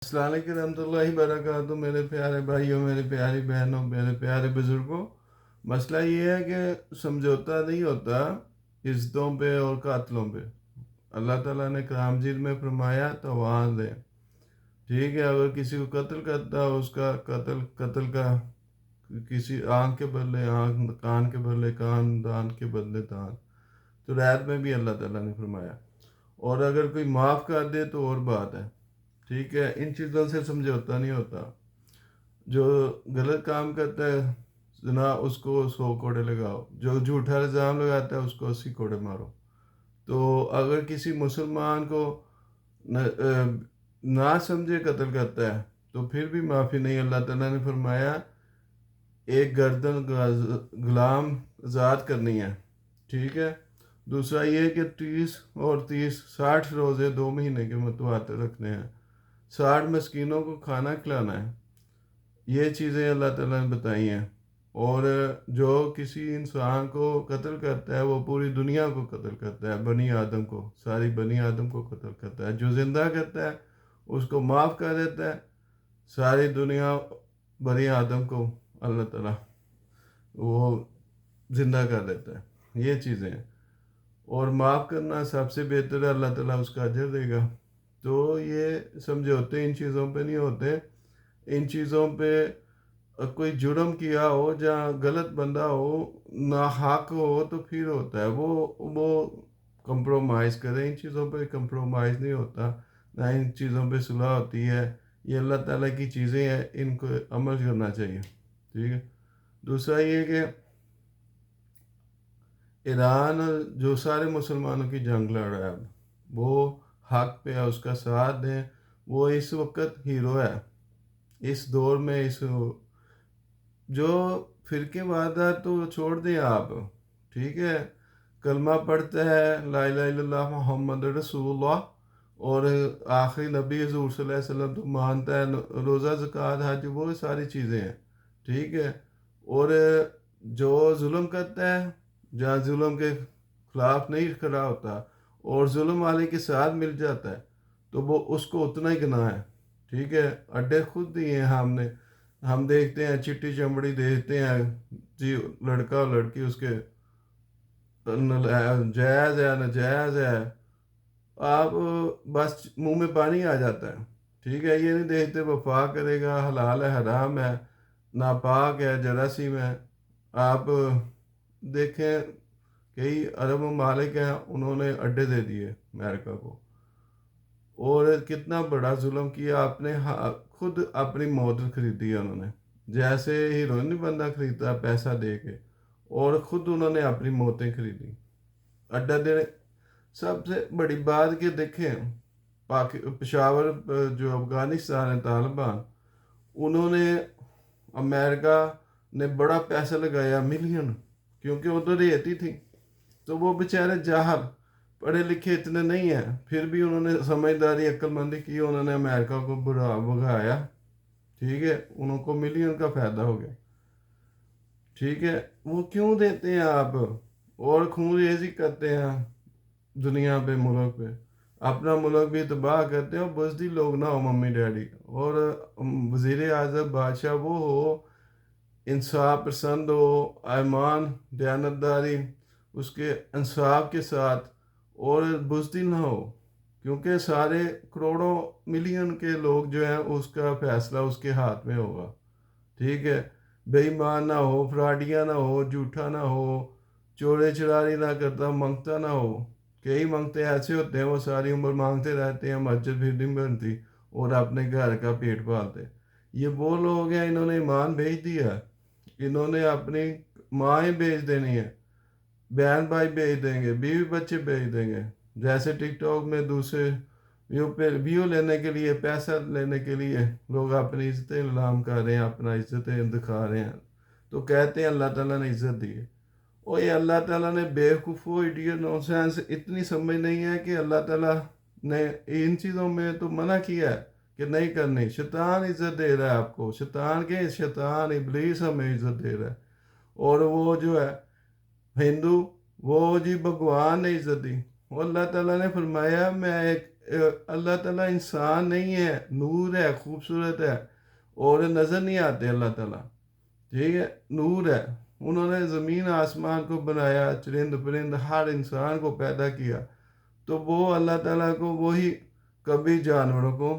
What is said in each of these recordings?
السلام علیکم ورحمۃ اللہ وبرکاتہ، میرے پیارے بھائیوں، میری پیاری بہنوں، میرے پیارے بزرگوں۔ مسئلہ یہ ہے کہ سمجھوتا نہیں ہوتا عزتوں پہ اور قاتلوں پہ۔ اللہ تعالیٰ نے کلام مجید میں فرمایا تو وہاں دیں، ٹھیک ہے؟ اگر کسی کو قتل کرتا ہے، اس کا قتل کا کسی آنکھ کے بدلے آنکھ، کان کے بدلے کان، دان کے بدلے دان، تو رعایت میں بھی اللہ تعالیٰ نے فرمایا۔ اور اگر کوئی معاف کر دے تو اور بات ہے، ٹھیک ہے؟ ان چیزوں سے سمجھوتا نہیں ہوتا۔ جو غلط کام کرتا ہے زنا، اس کو 100 کوڑے لگاؤ، جو جھوٹا الزام لگاتا ہے اس کو 80 کوڑے مارو۔ تو اگر کسی مسلمان کو نہ سمجھے قتل کرتا ہے تو پھر بھی معافی نہیں۔ اللہ تعالیٰ نے فرمایا ایک گردن غلام آزاد کرنی ہے، ٹھیک ہے؟ دوسرا یہ کہ 30 اور 30 60 روزے 2 مہینے کے متواتر رکھنے ہیں، 60 مسکینوں کو کھانا کھلانا ہے۔ یہ چیزیں اللہ تعالیٰ نے بتائی ہیں۔ اور جو کسی انسان کو قتل کرتا ہے وہ پوری دنیا کو قتل کرتا ہے، بنی آدم کو، ساری بنی آدم کو قتل کرتا ہے۔ جو زندہ کرتا ہے اس کو معاف کر دیتا ہے، ساری دنیا بنی آدم کو اللہ تعالیٰ وہ زندہ کر دیتا ہے۔ یہ چیزیں ہیں، اور معاف کرنا سب سے بہتر ہے، اللہ تعالیٰ اس کا اجر دے گا۔ تو یہ سمجھوتے ان چیزوں پہ نہیں ہوتے۔ ان چیزوں پہ کوئی جرم کیا ہو، جہاں غلط بندہ ہو، ناحق ہو، تو پھر ہوتا ہے وہ کمپرومائز کرے۔ ان چیزوں پہ کمپرومائز نہیں ہوتا، نہ ان چیزوں پہ صلح ہوتی ہے۔ یہ اللہ تعالیٰ کی چیزیں ہیں، ان کو عمل کرنا چاہیے، ٹھیک ہے؟ دوسرا یہ کہ ایران جو سارے مسلمانوں کی جنگ لڑ رہا ہے، اب وہ حق پہ ہے، اس کا ساتھ دیں۔ وہ اس وقت ہیرو ہے اس دور میں۔ جو فرقے وحدت تو چھوڑ دیں آپ، ٹھیک ہے؟ کلمہ پڑھتا ہے لا الہ الا اللہ محمد رسول اللہ، اور آخری نبی حضور صلی اللہ علیہ وسلم تو مانتا ہے، روزہ زکوٰۃ حج، وہ ساری چیزیں ہیں، ٹھیک ہے؟ اور جو ظلم کرتا ہے، جہاں ظلم کے خلاف نہیں کھڑا ہوتا اور ظلم والے کے ساتھ مل جاتا ہے، تو وہ اس کو اتنا ہی گناہ ہے، ٹھیک ہے؟ اڈے خود دیے ہیں ہم نے، ہم دیکھتے ہیں چٹی چمڑی دیکھتے ہیں جی، لڑکا اور لڑکی اس کے جائز ہے ناجائز ہے، آپ بس منہ میں پانی آ جاتا ہے، ٹھیک ہے؟ یہ نہیں دیکھتے وفا کرے گا، حلال ہے حرام ہے، ناپاک ہے جراثیم ہے۔ آپ دیکھیں کئی عرب ممالک ہیں، انہوں نے اڈے دے دیے امریکہ کو، اور کتنا بڑا ظلم کیا۔ اپنے خود اپنی موت خریدی ہے انہوں نے، جیسے ہیروئن بندہ خریدتا پیسہ دے کے، اور خود انہوں نے اپنی موتیں خریدی اڈا دینے۔ سب سے بڑی بات کہ دیکھیں پشاور جو افغانستان ہے، طالبان، انہوں نے امریکہ نے بڑا پیسہ لگایا، ملین، کیونکہ وہ تو رہتی تھی، تو وہ بیچارے جاہل، پڑھے لکھے اتنے نہیں ہیں، پھر بھی انہوں نے سمجھداری عقل مندی کی، انہوں نے امریکہ کو بھگایا، ٹھیک ہے؟ انہوں کو ملین کا فائدہ ہو گیا، ٹھیک ہے؟ وہ کیوں دیتے ہیں آپ؟ اور خون ریزی کرتے ہیں دنیا پہ، ملک پہ، اپنا ملک بھی تباہ کرتے ہیں۔ اور بزدل لوگ نہ ہو ممی ڈیڈی، اور وزیر اعظم بادشاہ وہ ہو، انصاف پسند ہو، ایمان دیانتداری اس کے انصاف کے ساتھ، اور بزدل نہ ہو، کیونکہ سارے کروڑوں ملین کے لوگ جو ہیں اس کا فیصلہ اس کے ہاتھ میں ہوگا، ٹھیک ہے؟ بے ایمان نہ ہو، فراڈیاں نہ ہو، جھوٹا نہ ہو، چورے چراری نہ کرتا، منگتا نہ ہو۔ کئی منگتے ایسے ہوتے ہیں وہ ساری عمر مانگتے رہتے ہیں، مسجد بھی نہیں بنتی اور اپنے گھر کا پیٹ پالتے۔ یہ وہ لوگ ہیں، انہوں نے ایمان بھیج دیا، انہوں نے اپنی مائیں بھیج دینی ہے، بہن بھائی بھیج دیں گے، بیوی بچے بھیج دیں گے، جیسے ٹک ٹاک میں دوسرے ویو لینے کے لیے، پیسہ لینے کے لیے لوگ اپنی عزتیں نیلام کر رہے ہیں، اپنا عزتیں دکھا رہے ہیں، تو کہتے ہیں اللہ تعالیٰ نے عزت دی ہے۔ اور یہ اللہ تعالیٰ نے بیوقوفو ایڈیٹ نو سینس اتنی سمجھ نہیں ہے کہ اللہ تعالیٰ نے ان چیزوں میں تو منع کیا ہے کہ نہیں کرنی۔ شیطان عزت دے رہا ہے آپ کو، شیطان ابلیس ہمیں عزت دے رہا ہے، اور وہ جو ہے ہندو، وہ جی بھگوان نے عزت دی۔ اور اللہ تعالیٰ نے فرمایا میں اللہ تعالیٰ انسان نہیں ہے، نور ہے، خوبصورت ہے، اور نظر نہیں آتے اللہ تعالیٰ، ٹھیک ہے، نور ہے۔ انہوں نے زمین آسمان کو بنایا، چرند پرند ہر انسان کو پیدا کیا، تو وہ اللہ تعالیٰ کو وہی کبھی جانوروں کو،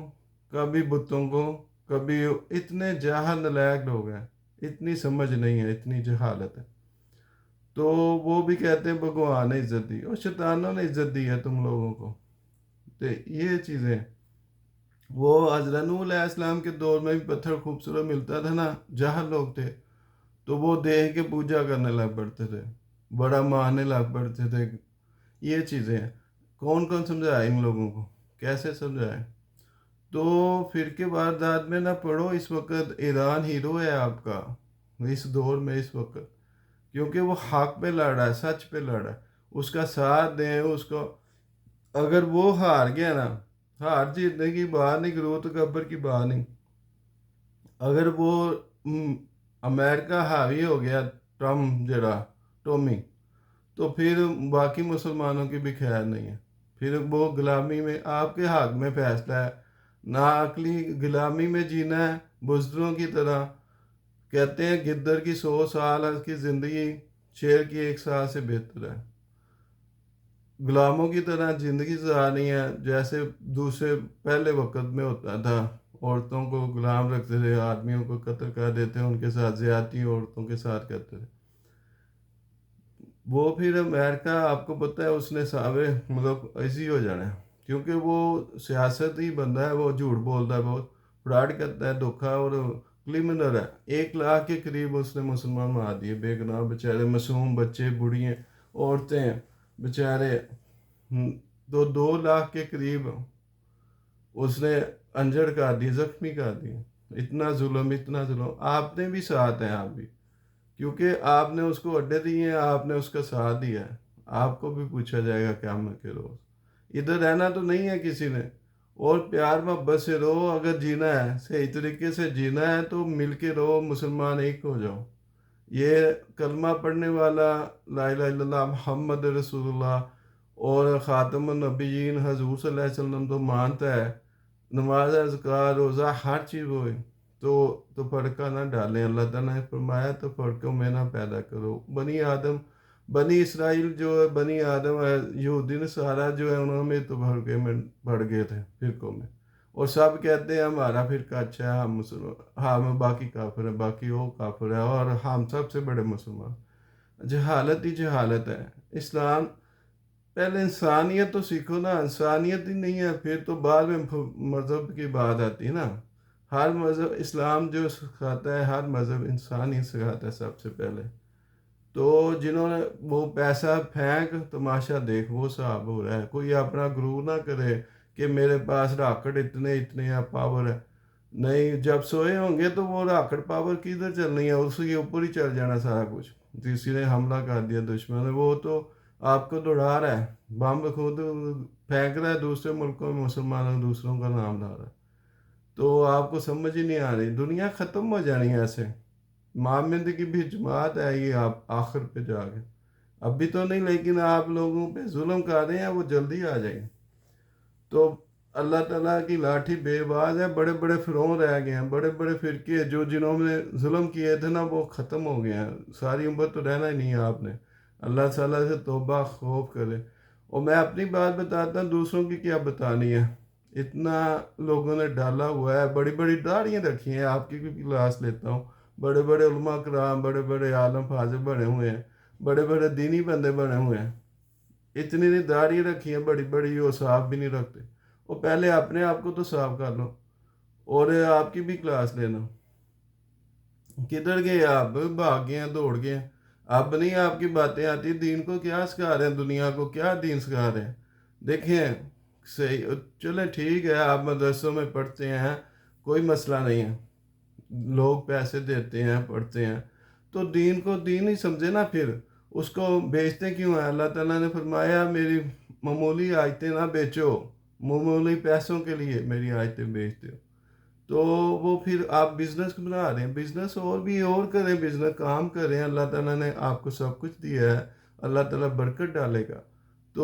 کبھی بتوں کو، کبھی اتنے جاہل نالائق لوگ ہیں، اتنی سمجھ نہیں ہے، اتنی جہالت ہے، تو وہ بھی کہتے ہیں بھگوان نے عزت دی، اور شیطانوں نے عزت دی ہے تم لوگوں کو۔ تو یہ چیزیں، وہ حضرت نوح علیہ السلام کے دور میں بھی پتھر خوبصورت ملتا تھا نا، جاہل لوگ تھے تو وہ دیکھ کے پوجا کرنے لگ پڑتے تھے، بڑا ماننے لگ پڑتے تھے۔ یہ چیزیں ہیں، کون کون سمجھائے ان لوگوں کو، کیسے سمجھائے؟ تو فرقے واردات میں نہ پڑھو، اس وقت ایران ہیرو ہے آپ کا اس دور میں، اس وقت، کیونکہ وہ حق پہ لڑ رہا ہے، سچ پہ لڑ رہا ہے، اس کا ساتھ دیں اس کو۔ اگر وہ ہار گیا نا، ہار جیتنے کی بات نہیں، گروہ تکبر کی بات نہیں، اگر وہ امریکہ حاوی ہو گیا، ٹرمپ جڑا ٹومی، تو پھر باقی مسلمانوں کی بھی خیر نہیں ہے، پھر وہ غلامی میں آپ کے حق میں فیصلہ ہے، نا عقلی غلامی میں جینا ہے، بزدلوں کی طرح۔ کہتے ہیں گدڑ کی 100 سال کی زندگی شیر کی 1 سال سے بہتر ہے۔ غلاموں کی طرح زندگی گزارنی ہے، جیسے دوسرے پہلے وقت میں ہوتا تھا، عورتوں کو غلام رکھتے تھے، آدمیوں کو قتل کر دیتے، ان کے ساتھ زیادتی عورتوں کے ساتھ کرتے تھے۔ وہ پھر امریکہ آپ کو پتہ ہے اس نے سارے مطلب ایسی ہو جانا ہے، کیونکہ وہ سیاست ہی بندہ ہے، وہ جھوٹ بولتا ہے، بہت فراڈ کرتا ہے، دھوکہ اور کریمنل ہے۔ 1 لاکھ کے قریب اس نے مسلمان مار دیے، بے گناہ بیچارے معصوم بچے، بوڑھیاں، عورتیں بیچارے، تو 2 لاکھ کے قریب اس نے انجڑ کر دی، زخمی کر دی۔ اتنا ظلم، اتنا ظلم، آپ نے بھی ساتھ ہیں، آپ بھی، کیونکہ آپ نے اس کو اڈے دیے ہیں، آپ نے اس کا ساتھ دیا ہے، آپ کو بھی پوچھا جائے گا قیامت کے روز۔ ادھر رہنا تو نہیں ہے کسی نے، اور پیار محبت سے رہو، اگر جینا ہے صحیح طریقے سے جینا ہے تو مل کے رہو، مسلمان ایک ہو جاؤ۔ یہ کلمہ پڑھنے والا لا الہ الا اللہ محمد رسول اللہ اور خاتم النبیین حضور صلی اللہ علیہ وسلم تو مانتا ہے، نماز، اذکار، روزہ، ہر چیز ہوئے، تو فرقہ نہ ڈالیں۔ اللہ تعالیٰ نے فرمایا تو فرقوں میں نہ پیدا کرو۔ بنی اسرائیل جو ہے، بنی آدم ہے، یہودی نصارہ جو ہے، انہوں میں تو فرقے میں پڑ گئے تھے، فرقوں میں، اور سب کہتے ہیں ہمارا فرقہ اچھا ہے، ہم مسلمان، ہم باقی کافر ہیں، باقی وہ کافر ہے، اور ہم سب سے بڑے مسلمان۔ جہالت ہی جہالت ہے۔ اسلام، پہلے انسانیت تو سیکھو نا، انسانیت ہی نہیں ہے پھر تو بعد میں مذہب کی بات آتی ہے نا۔ ہر مذہب، اسلام جو سکھاتا ہے، ہر مذہب انسانیت سکھاتا ہے سب سے پہلے۔ تو جنہوں نے وہ پیسہ پھینک تماشا دیکھ، وہ صاحب ہو رہا ہے، کوئی اپنا غرور نہ کرے کہ میرے پاس راکٹ اتنے ہے، پاور ہے، نہیں، جب سوئے ہوں گے تو وہ راکٹ پاور کدھر چلنی ہے، اس کے اوپر ہی چل جانا سارا کچھ۔ کسی نے حملہ کر دیا دشمن نے، وہ تو آپ کو دوڑا رہا ہے، بم خود پھینک رہا ہے دوسرے ملکوں میں، مسلمانوں دوسروں کا نام لا رہا ہے، تو آپ کو سمجھ ہی نہیں آ رہی، دنیا ختم ہو جانی ہے ایسے۔ معامد کی بھی جماعت ہے یہ، آپ آخر پہ جا کے، ابھی تو نہیں، لیکن آپ لوگوں پہ ظلم کر رہے ہیں، وہ جلدی آ جائیں گے۔ تو اللہ تعالیٰ کی لاٹھی بے باز ہے، بڑے بڑے فرعون رہ گئے ہیں، بڑے بڑے فرقے جو جنہوں نے ظلم کیے تھے نا، وہ ختم ہو گئے ہیں، ساری عمر تو رہنا ہی نہیں ہے آپ نے۔ اللہ تعالیٰ سے توبہ خوف کرے۔ اور میں اپنی بات بتاتا ہوں، دوسروں کی کیا بتانی ہے، اتنا لوگوں نے ڈالا ہوا ہے، بڑی بڑی داڑھیاں رکھی ہیں، آپ کی بھی کلاس لیتا ہوں، بڑے بڑے علماء کرام، بڑے بڑے عالم فاضل بنے ہوئے ہیں، بڑے بڑے دینی بندے بنے ہوئے ہیں، اتنی نہیں داڑھی رکھی ہیں بڑی بڑی، وہ صاف بھی نہیں رکھتے۔ وہ پہلے اپنے آپ کو تو صاف کر لو، اور آپ کی بھی کلاس لینا۔ کدھر گئے آپ، بھاگ گئے ہیں، دوڑ گئے ہیں، اب نہیں آپ کی باتیں آتی۔ دین کو کیا سکھا رہے ہیں، دنیا کو کیا دین سکھا رہے ہیں؟ دیکھیں، صحیح، چلیں ٹھیک ہے، آپ مدرسوں میں پڑھتے ہیں، کوئی مسئلہ نہیں ہے، لوگ پیسے دیتے ہیں، پڑھتے ہیں، تو دین کو دین ہی سمجھے نا، پھر اس کو بیچتے کیوں ہیں؟ اللہ تعالیٰ نے فرمایا میری معمولی آیتیں نہ بیچو، معمولی پیسوں کے لیے میری آیتیں بیچتے ہو، تو وہ پھر آپ بزنس بنا رہے ہیں۔ بزنس اور بھی اور کریں، بزنس کام کریں، اللہ تعالیٰ نے آپ کو سب کچھ دیا ہے، اللہ تعالیٰ برکت ڈالے گا۔ تو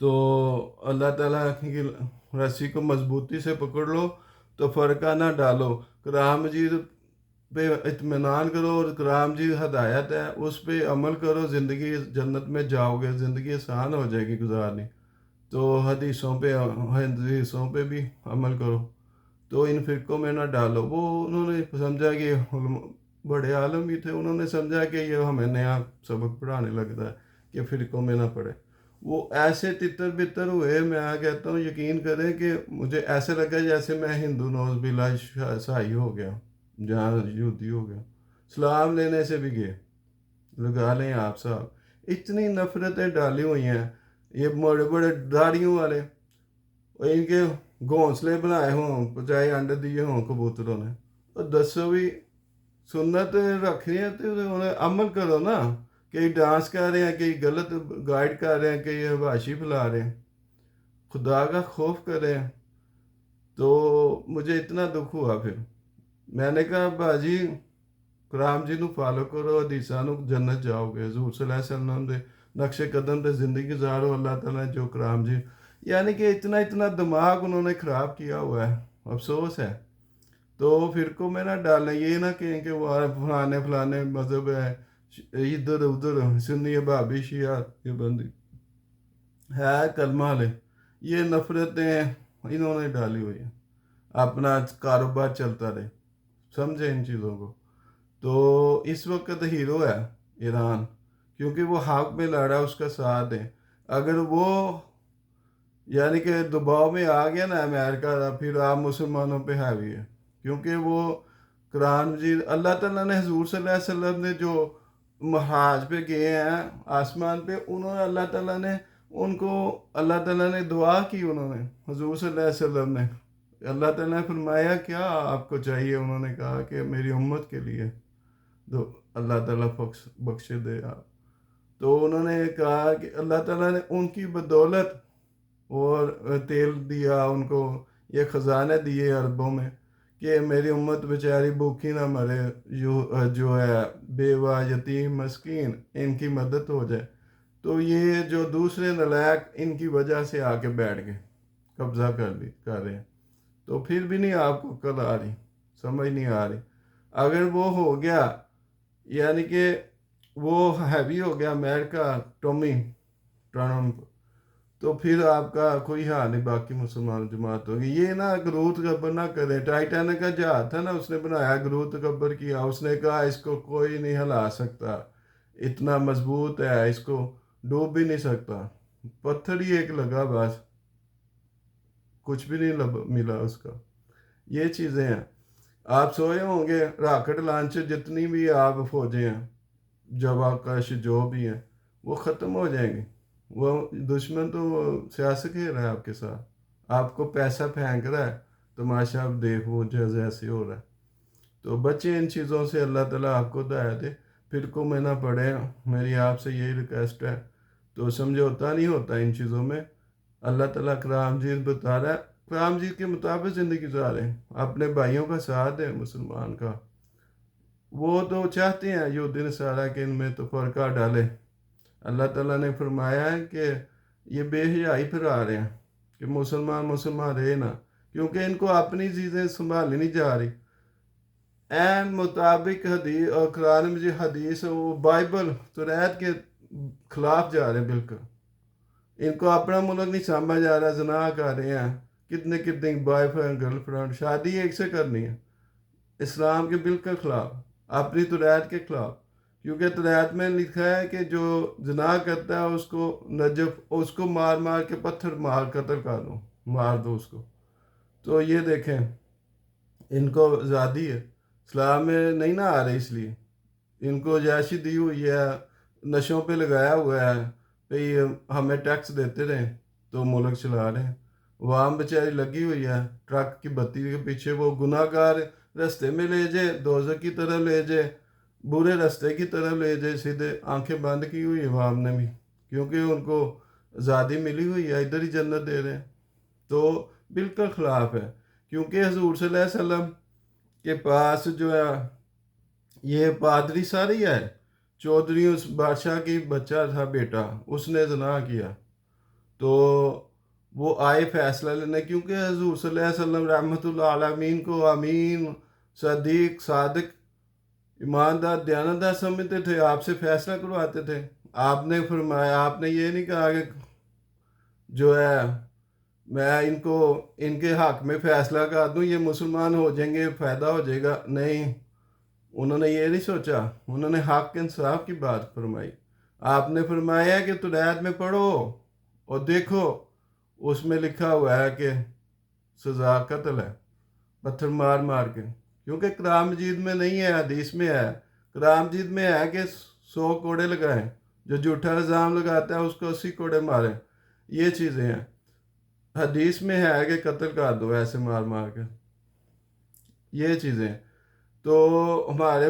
تو اللہ تعالیٰ کی رسی کو مضبوطی سے پکڑ لو تو فرقہ نہ ڈالو، قرآن مجید پہ اطمینان کرو، اور قرآن مجید ہدایت ہے اس پہ عمل کرو، زندگی جنت میں جاؤ گے، زندگی آسان ہو جائے گی گزارنی۔ تو حدیثوں پہ بھی عمل کرو، تو ان فرقوں میں نہ ڈالو۔ وہ انہوں نے سمجھا کہ بڑے عالم بھی تھے، انہوں نے سمجھا کہ یہ ہمیں نیا سبق پڑھانے لگتا ہے کہ فرقوں میں نہ پڑے۔ وہ ایسے تتر بتر ہوئے، میں کہتا ہوں یقین کریں کہ مجھے ایسے لگا جیسے میں ہندو نوز باللہ عیسائی ہو گیا، جہاں یہودی ہو گیا، اسلام لینے سے بھی گئے۔ لگا لیں آپ صاحب، اتنی نفرتیں ڈالی ہوئی ہیں، یہ بڑے بڑے داڑھیوں والے، اور ان کے گھونسلے بنائے ہوں، چاہے انڈے دیے ہوں کبوتروں نے، اور دسو بھی سنت رکھنی ہے تو انہیں عمل کرو نا۔ کئی ڈانس کر رہے ہیں، کئی غلط گائیڈ کر رہے ہیں، کئی حباشی پھیلا رہے ہیں، خدا کا خوف کریں۔ تو مجھے اتنا دکھ ہوا، پھر میں نے کہا باجی قرآن جی نو فالو کرو، حدیثاں نو جنت جاؤ گے، حضور صلی اللہ علیہ وسلم دے نقش قدم تے زندگی گزارو، اللہ تعالیٰ نے جو قرآن جی، یعنی کہ اتنا دماغ انہوں نے خراب کیا ہوا ہے، افسوس ہے۔ تو فرقوں میں نہ ڈالیں، یہ نہ کہیں کہ وہ فلانے مذہب ہے، ادھر ادھر سنی بھابی شیعہ یہ بندی ہے کلمہ لے، یہ نفرتیں انہوں نے ڈالی ہوئی ہیں، اپنا کاروبار چلتا رہے، سمجھے ان چیزوں کو۔ تو اس وقت ہیرو ہے ایران، کیونکہ وہ حق میں لڑا، اس کا ساتھ دیں۔ اگر وہ یعنی کہ دباؤ میں آ گیا نا امریکہ کا، پھر آپ مسلمانوں پہ حاوی ہے، کیونکہ وہ قرآن مجید اللہ تعالیٰ نے حضور صلی اللہ علیہ وسلم نے جو محاج پہ گئے ہیں آسمان پہ، انہوں نے اللہ تعالیٰ نے ان کو، اللہ تعالیٰ نے دعا کی، انہوں نے حضور صلی اللہ علیہ وسلم نے، اللہ تعالیٰ نے فرمایا کیا آپ کو چاہیے، انہوں نے کہا کہ میری امت کے لیے تو اللہ تعالیٰ بخش دے آپ۔ تو انہوں نے کہا کہ اللہ تعالیٰ نے ان کی بدولت اور تیل دیا ان کو، یہ خزانے دیے عربوں میں، کہ میری امت بیچاری بھوکی نہ مرے، جو ہے بیوہ یتیم مسکین ان کی مدد ہو جائے۔ تو یہ جو دوسرے نلائق ان کی وجہ سے آ کے بیٹھ گئے، قبضہ کر رہے ہیں۔ تو پھر بھی نہیں آپ کو عقل آ رہی، سمجھ نہیں آ رہی۔ اگر وہ ہو گیا، یعنی کہ وہ ہیوی ہو گیا امریکہ ٹرمپ، تو پھر آپ کا کوئی حال نہیں، باقی مسلمان جماعت ہوگی۔ یہ نا گروت تکبر نہ کریں، ٹائٹینک کا جہاز تھا نا، اس نے بنایا، گروت تکبر کیا، اس نے کہا اس کو کوئی نہیں ہلا سکتا، اتنا مضبوط ہے، اس کو ڈوب بھی نہیں سکتا، پتھر ہی ایک لگا بس، کچھ بھی نہیں ملا اس کا۔ یہ چیزیں ہیں۔ آپ سوئے ہوں گے، راکٹ لانچر جتنی بھی آپ فوجیں ہیں، جب آکاش جو بھی ہیں، وہ ختم ہو جائیں گے۔ وہ دشمن تو سیاست کھیل رہا ہے آپ کے ساتھ، آپ کو پیسہ پھینک رہا ہے، تماشا آپ دیکھو جیسے ایسے ہو رہا ہے۔ تو بچے ان چیزوں سے، اللہ تعالیٰ آپ کو ہدایت دے، فرقوں میں نہ پڑے، میری آپ سے یہی ریکویسٹ ہے۔ تو سمجھوتا نہیں ہوتا ان چیزوں میں، اللہ تعالیٰ کرام جی بتا رہا ہے، کرام جی کے مطابق زندگی گزاریں، اپنے بھائیوں کا ساتھ دیں مسلمان کا۔ وہ تو چاہتے ہیں یہودی نصارہ کہ ان میں تو فرقہ ڈالے، اللہ تعالیٰ نے فرمایا ہے کہ یہ بے حیائی پھیلا رہے ہیں کہ مسلمان رہے نا، کیونکہ ان کو اپنی چیزیں سنبھالی نہیں جا رہی، این مطابق حدیث اور قرآن میں جو حدیث وہ بائبل توریت کے خلاف جا رہے ہیں بالکل۔ ان کو اپنا ملک نہیں سمجھا جا رہا، زنا کر رہے ہیں، کتنے بوائے فرینڈ گرل فرینڈ، شادی ایک سے کرنی ہے، اسلام کے بالکل خلاف، اپنی توریت کے خلاف، کیونکہ توریت میں لکھا ہے کہ جو زنا کرتا ہے اس کو نجف، اس کو مار کے پتھر مار قتل کر دو، مار دو اس کو۔ تو یہ دیکھیں، ان کو آزادی ہے، اسلام میں نہیں نہ آ رہے، اس لیے ان کو جائشی دی ہوئی ہے، نشوں پہ لگایا ہوا ہے، بھئی ہمیں ٹیکس دیتے رہیں تو ملک چلا رہے ہیں۔ عوام بیچاری لگی ہوئی ہے ٹرک کی بتی کے پیچھے، وہ گناہ گار رستے میں لے جائے، دوزخ کی طرف لے جائے، برے رستے کی طرف لے جائے، سیدھے آنکھیں بند کی ہوئی عوام نے بھی، کیونکہ ان کو آزادی ملی ہوئی ہے، ادھر ہی جنت دے رہے ہیں۔ تو بالکل خلاف ہے، کیونکہ حضور صلی اللہ علیہ وسلم کے پاس جو ہے یہ پادری ساری ہے، چودھری اس بادشاہ کی بچہ تھا بیٹا، اس نے زنا کیا، تو وہ آئے فیصلہ لینے، کیونکہ حضور صلی اللہ علیہ وسلم رحمۃ اللہ عالمین کو امین، صدیق، صادق، ایماندار، دیانتدار سمجھتے تھے، آپ سے فیصلہ کرواتے تھے۔ آپ نے فرمایا، آپ نے یہ نہیں کہا کہ جو ہے میں ان کے حق میں فیصلہ کر دوں، یہ مسلمان ہو جائیں گے، فائدہ ہو جائے گا، نہیں، انہوں نے یہ نہیں سوچا، انہوں نے حق انصاف کی بات فرمائی۔ آپ نے فرمایا کہ تورات میں پڑھو اور دیکھو، اس میں لکھا ہوا ہے کہ سزا قتل ہے، پتھر مار مار کے، کیونکہ قرآن مجید میں نہیں ہے، حدیث میں ہے۔ قرآن مجید میں ہے کہ 100 کوڑے لگائیں، جو جھوٹا الزام لگاتا ہے اس کو 80 کوڑے ماریں، یہ چیزیں ہیں۔ حدیث میں ہے کہ قتل کر دو ایسے مار مار کے، یہ چیزیں ہیں۔ تو ہمارے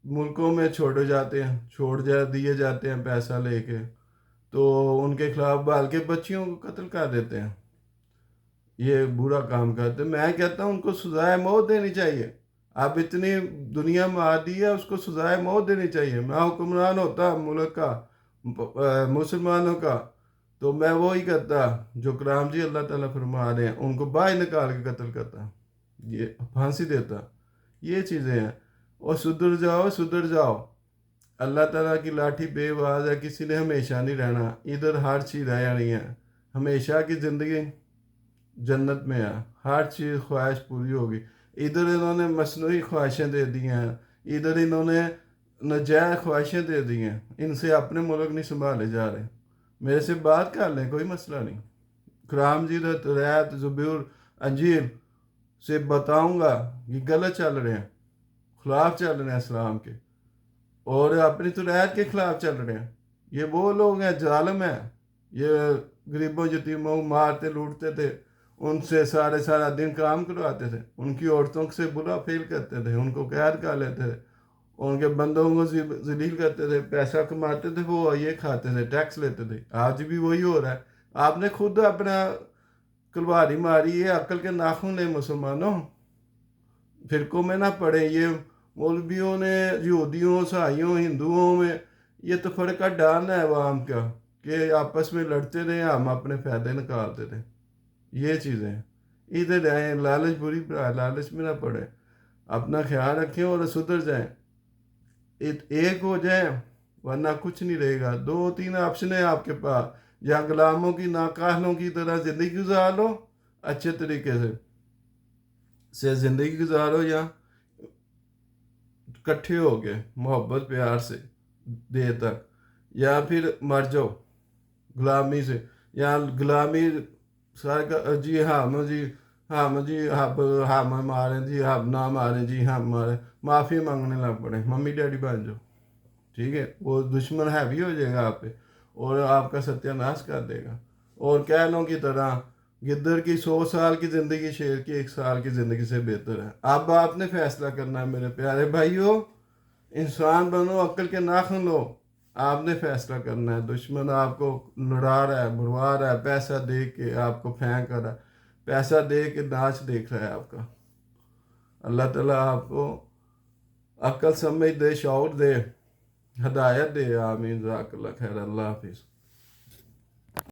ملکوں میں چھوڑے جاتے ہیں، دیے جاتے ہیں پیسہ لے کے، تو ان کے خلاف بال کے بچیوں کو قتل کر دیتے ہیں، یہ برا کام کرتے ہیں۔ میں کہتا ہوں ان کو سزائے موت دینی چاہیے، اب اتنی دنیا مار دی ہے، اس کو سزائے موت دینی چاہیے۔ میں حکمران ہوتا ملک کا، مسلمانوں کا، تو میں وہی کرتا جو کرام جی اللہ تعالیٰ فرما رہے ہیں، ان کو باہر نکال کے قتل کرتا، یہ پھانسی دیتا، یہ چیزیں ہیں۔ اور سدھر جاؤ، اللہ تعالیٰ کی لاٹھی بے باز ہے، کسی نے ہمیشہ نہیں رہنا، ادھر ہر چیز رہ جانی ہے، ہمیشہ کی زندگی جنت میں ہے، ہر چیز خواہش پوری ہوگی۔ ادھر انہوں نے مصنوعی خواہشیں دے دی ہیں، ادھر انہوں نے ناجائز خواہشیں دے دی ہیں، ان سے اپنے ملک نہیں سنبھالے جا رہے۔ میرے سے بات کر لیں، کوئی مسئلہ نہیں، قرآن مجید، تورات، زبور، انجیل سے بتاؤں گا یہ غلط چل رہے ہیں، خلاف چل رہے ہیں اسلام کے، اور اپنی تورات کے خلاف چل رہے ہیں۔ یہ وہ لوگ ہیں، ظالم ہیں، یہ غریبوں یتیموں کو مارتے لوٹتے تھے، ان سے سارا دن کام کرواتے تھے، ان کی عورتوں سے برا فیل کرتے تھے، ان کو قید کر لیتے تھے، ان کے بندوں کو ذلیل کرتے تھے، پیسہ کماتے تھے، وہ یہ کھاتے تھے، ٹیکس لیتے تھے۔ آج بھی وہی ہو رہا ہے۔ آپ نے خود اپنا کلواری ماری ہے، عقل کے ناخن لے مسلمانوں، فرقوں میں نہ پڑے۔ یہ مولویوں نے یہودیوں، عیسائیوں، ہندوؤں میں یہ تفرقہ ڈالنا ہے عوام کا، کہ آپس میں لڑتے رہے، ہم اپنے فائدے نکالتے تھے، یہ چیزیں ہیں۔ ادھر رہیں، لالچ بری لالچ میں نہ پڑے، اپنا خیال رکھیں اور سدھر جائیں، ایک ہو جائیں، ورنہ کچھ نہیں رہے گا۔ 2-3 آپشن ہیں آپ کے پاس، یا غلاموں کی، ناکاہلوں کی طرح زندگی گزار لو، اچھے طریقے سے زندگی گزارو، یا کٹھے ہو کے محبت پیار سے دیر تک، یا پھر مر جاؤ غلامی سے، یا غلامی جی ہم ماریں جی، ہم نہ ماریں جی، ہم ماریں، معافی مانگنے لگ پڑے، ممی ڈیڈی بن جاؤ، ٹھیک ہے؟ وہ دشمن ہیوی ہو جائے گا آپ پہ، اور آپ کا ستیہ ناش کر دے گا۔ اور کہنوں کی طرح گدڑ کی 100 سال کی زندگی شیر کی 1 سال کی زندگی سے بہتر ہے۔ اب آپ نے فیصلہ کرنا ہے میرے پیارے بھائیو، انسان بنو، عقل کے ناخن لو، آپ نے فیصلہ کرنا ہے۔ دشمن آپ کو لڑا رہا ہے، مروا رہا ہے، پیسہ دے کے آپ کو پھینک رہا ہے، پیسہ دے کے ناچ دیکھ رہا ہے آپ کا۔ اللہ تعالیٰ آپ کو عقل سمجھ دے، شعور دے، ہدایت دے، آمین، جزاک اللہ خیر، اللہ حافظ۔